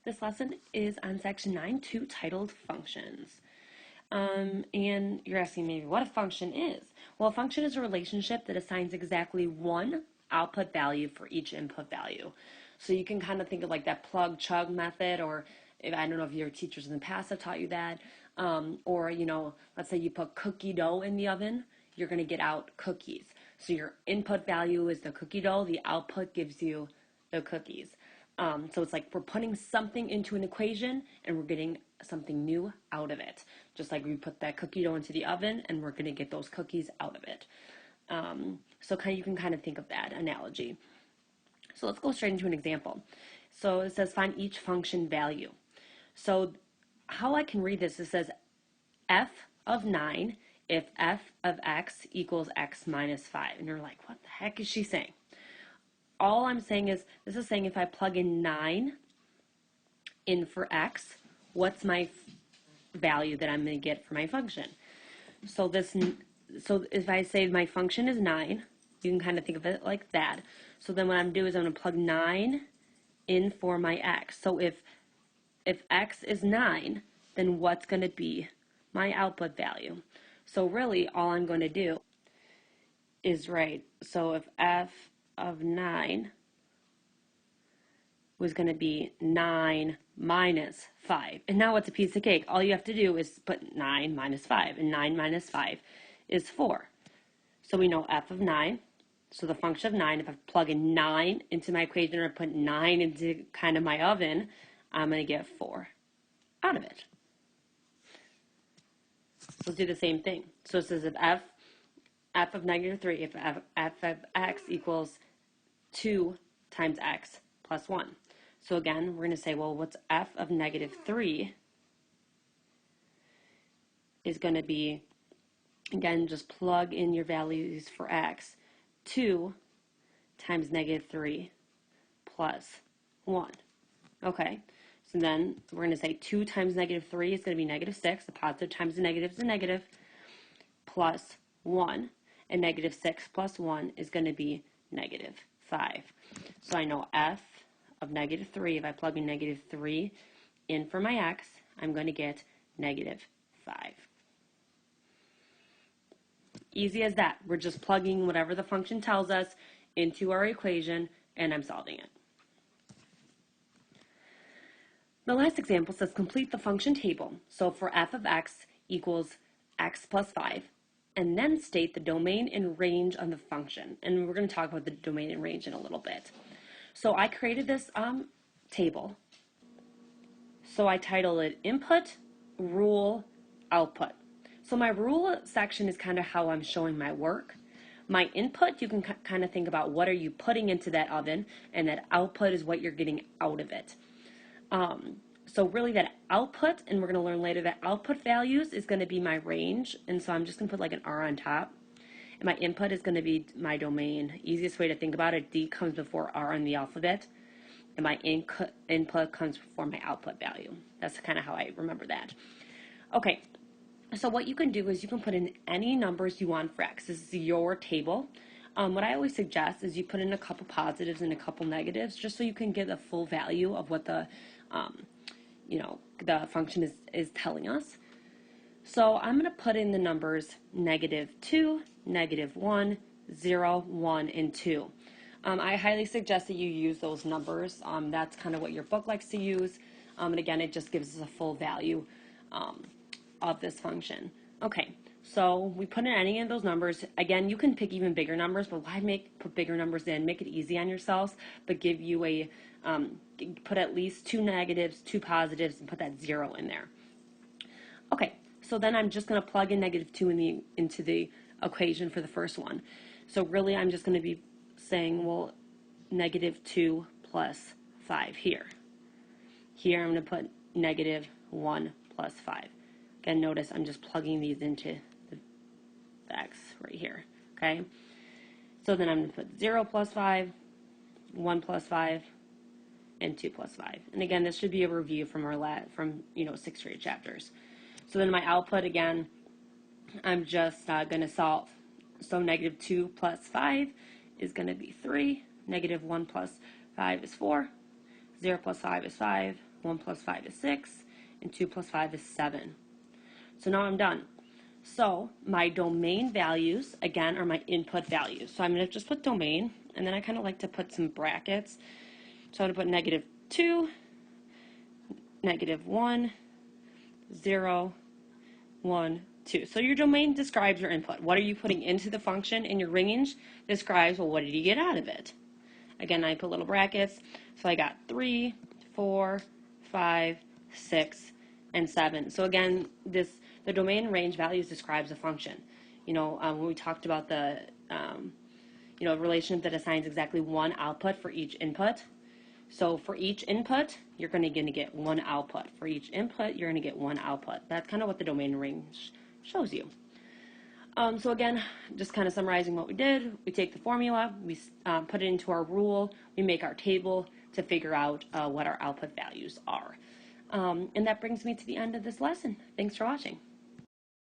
This lesson is on section 9.2 titled Functions. And you're asking maybe what a function is. Well, a function is a relationship that assigns exactly one output value for each input value. So you can kind of think of like that plug chug method, or if, I don't know if your teachers in the past have taught you that, or let's say you put cookie dough in the oven, you're going to get out cookies. So your input value is the cookie dough, the output gives you the cookies. So it's like we're putting something into an equation and we're getting something new out of it. Just like we put that cookie dough into the oven and we're going to get those cookies out of it. So you can kind of think of that analogy. So let's go straight into an example. So it says find each function value. So how I can read this, it says f of 9 if f of x equals x minus 5. And you're like, what the heck is she saying? All I'm saying is, this is saying if I plug in 9 in for x, what's my value that I'm going to get for my function? So if I say my function is 9, you can kind of think of it like that. So then what I'm doing is I'm going to plug 9 in for my x. So if x is 9, then what's going to be my output value? So really all I'm going to do is write, so if f of 9 was going to be 9 minus 5. And now it's a piece of cake. All you have to do is put 9 minus 5, and 9 minus 5 is 4. So we know f of 9, so the function of 9, if I plug in 9 into my equation or put 9 into kind of my oven, I'm going to get 4 out of it. Let's do the same thing. So it says if f of negative 3, if f of x equals 2 times x plus 1. So again, we're going to say, well, what's f of negative 3 is going to be, again, just plug in your values for x. 2 times negative 3 plus 1. Okay, so then we're going to say 2 times negative 3 is going to be negative 6. The positive times the negative is a negative, plus 1. And negative 6 plus 1 is going to be negative 5. So I know f of negative 3, if I plug in negative 3 in for my x, I'm going to get negative 5. Easy as that. We're just plugging whatever the function tells us into our equation, and I'm solving it. The last example says complete the function table. So for f of x equals x plus 5, and then state the domain and range of the function. And we're going to talk about the domain and range in a little bit. So I created this table. So I titled it Input, Rule, Output. So my rule section is kind of how I'm showing my work. My input, you can kind of think about what are you putting into that oven, and that output is what you're getting out of it. So really that output, and we're going to learn later that output values is going to be my range, and so I'm just going to put like an R on top. And my input is going to be my domain. Easiest way to think about it, D comes before R in the alphabet, and my input comes before my output value. That's kind of how I remember that. Okay, so what you can do is you can put in any numbers you want for x. This is your table. What I always suggest is you put in a couple positives and a couple negatives, just so you can get a full value of what the the function is telling us. So I'm going to put in the numbers negative 2, negative 1, 0, 1, and 2. I highly suggest that you use those numbers. That's kind of what your book likes to use. And again, it just gives us a full value of this function. Okay, so we put in any of those numbers. Again, you can pick even bigger numbers, but why put bigger numbers in? Make it easy on yourselves, but give you a, put at least 2 negatives, 2 positives, and put that 0 in there. Okay, so then I'm just going to plug in negative 2 into the equation for the first one. So really I'm just going to be saying, well, negative 2 plus 5 here. Here I'm going to put negative 1 plus 5. Again, notice I'm just plugging these into the x right here, okay? So then I'm going to put 0 plus 5, 1 plus 5, and 2 plus 5. And again, this should be a review from our 6th grade chapters. So then my output, again, I'm just going to solve. So negative 2 plus 5 is going to be 3. Negative 1 plus 5 is 4. 0 plus 5 is 5. 1 plus 5 is 6, and 2 plus 5 is 7. So now I'm done. So my domain values, again, are my input values. So I'm going to just put domain, and then I kind of like to put some brackets. So I'm going to put -2, -1, 0, 1, 2. So your domain describes your input. What are you putting into the function? And your range describes, well, what did you get out of it? Again, I put little brackets. So I got 3, 4, 5, 6, and 7. So again, the domain range values describes a function. When we talked about the relationship that assigns exactly one output for each input. So for each input, you're going to get one output. For each input, you're going to get one output. That's kind of what the domain range shows you. So again, just kind of summarizing what we did, we take the formula, we put it into our rule, we make our table to figure out what our output values are. And that brings me to the end of this lesson. Thanks for watching.